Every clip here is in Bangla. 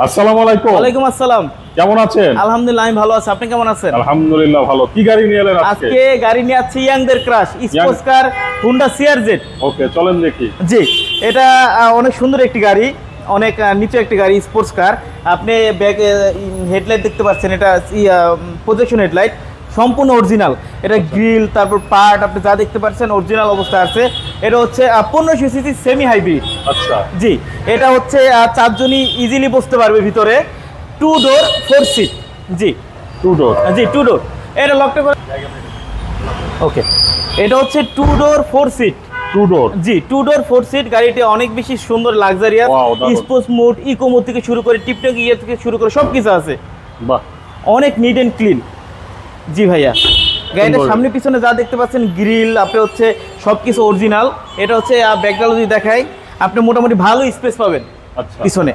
আসসালামু আলাইকুম। ওয়ালাইকুম আসসালাম। কেমন আছেন? আলহামদুলিল্লাহ, আমি ভালো আছি। আপনি কেমন আছেন? আলহামদুলিল্লাহ ভালো। কি গাড়ি নিয়ে এলেন আজকে? আজকে গাড়ি নিয়ে আছি ইয়াংদের crush sports car Honda CRZ. Okay, চলেন দেখি। জি, এটা অনেক সুন্দর একটি গাড়ি, অনেক নিচু একটি গাড়ি, স্পোর্টস কার। আপনি ব্যাক হেডলাইট দেখতে পাচ্ছেন, এটা প্রজেকশন হেডলাইট, সম্পূর্ণ অরিজিনাল। এটা গ্রিল, তারপর পার্ট আপনি যা দেখতে পাচ্ছেন অরিজিনাল অবস্থা আছে। এটা হচ্ছে 1500 সিসি সেমি হাইব্রিড। আচ্ছা, জি, এটা হচ্ছে চারজনই ইজিলি বসতে পারবে ভিতরে। 2 ডোর 4 সিট। জি, 2 ডোর। জি 2 ডোর। এটা লকটা করে ওকে। এটা হচ্ছে 2 ডোর 4 সিট। 2 ডোর। জি, 2 ডোর 4 সিট। গাড়িটি অনেক বেশি সুন্দর, লাক্সারিয়াস, Wow, দারুণ। স্পোর্টস মোড, ইকো মোড থেকে শুরু করে টিপটক ইয়ে থেকে শুরু করে সব কিছু আছে। বাহ, অনেক নিট এন্ড ক্লিন। জি ভাইয়া, গাড়িটার সুন্দর। সামনে পিছনে যা দেখতে পাচ্ছেন গ্রিল, আপনি হচ্ছে সব কিছু অরিজিনাল। এটা হচ্ছে ব্যাকগ্রাউন্ড যদি দেখাই, আপনি মোটামুটি ভালো স্পেস পাবেন আচ্ছা। পিছনে।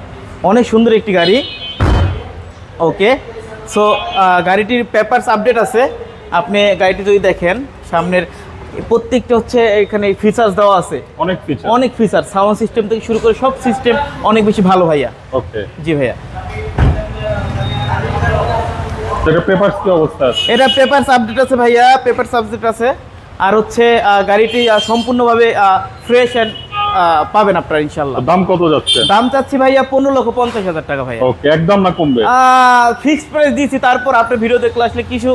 অনেক সুন্দর একটি গাড়ি। ওকে, সো গাড়িটির পেপারস আপডেট আছে। আপনি গাড়িটি যদি দেখেন, সামনের প্রত্যেকটা হচ্ছে এখানে ফিচার্স দেওয়া আছে। অনেক ফিচার। অনেক ফিচার, সাউন্ড সিস্টেম থেকে শুরু করে সব সিস্টেম অনেক বেশি ভালো ভাইয়া। ওকে, জি ভাইয়া। এটা পেপারস কি অবস্থা আছে? এটা পেপারস আপডেট আছে ভাইয়া, পেপারস আপডেট আছে। আর হচ্ছে গাড়িটি সম্পূর্ণভাবে ফ্রেশ অ্যান্ড পাবেন আপনারা ইনশাল্লাহ। দাম কত যাচ্ছে? দাম চাচ্ছি ভাইয়া 15,50,000 টাকা ভাইয়া। ওকে, একদম না কমবে? ফিক্সড প্রাইস দিয়েছি, তারপর আপনার ভিডিও দেখলে আসলে কিছু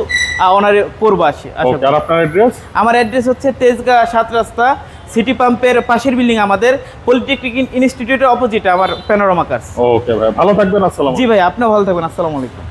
অনারে করবো আসে। ওকে, আর আপনার অ্যাড্রেস? আমার অ্যাড্রেস হচ্ছে তেজগাঁ 7 রাস্তা, সিটি পাম্পের পাশের বিল্ডিং, আমাদের পলিটেকনিক ইনস্টিটিউটের অপোজিটে আমার প্যানোরামা কার্স। ওকে ভাই, ভালো থাকবেন। আসসালামু জি ভাই, আপনিও ভালো থাকবেন। আসসালামু আলাইকুম।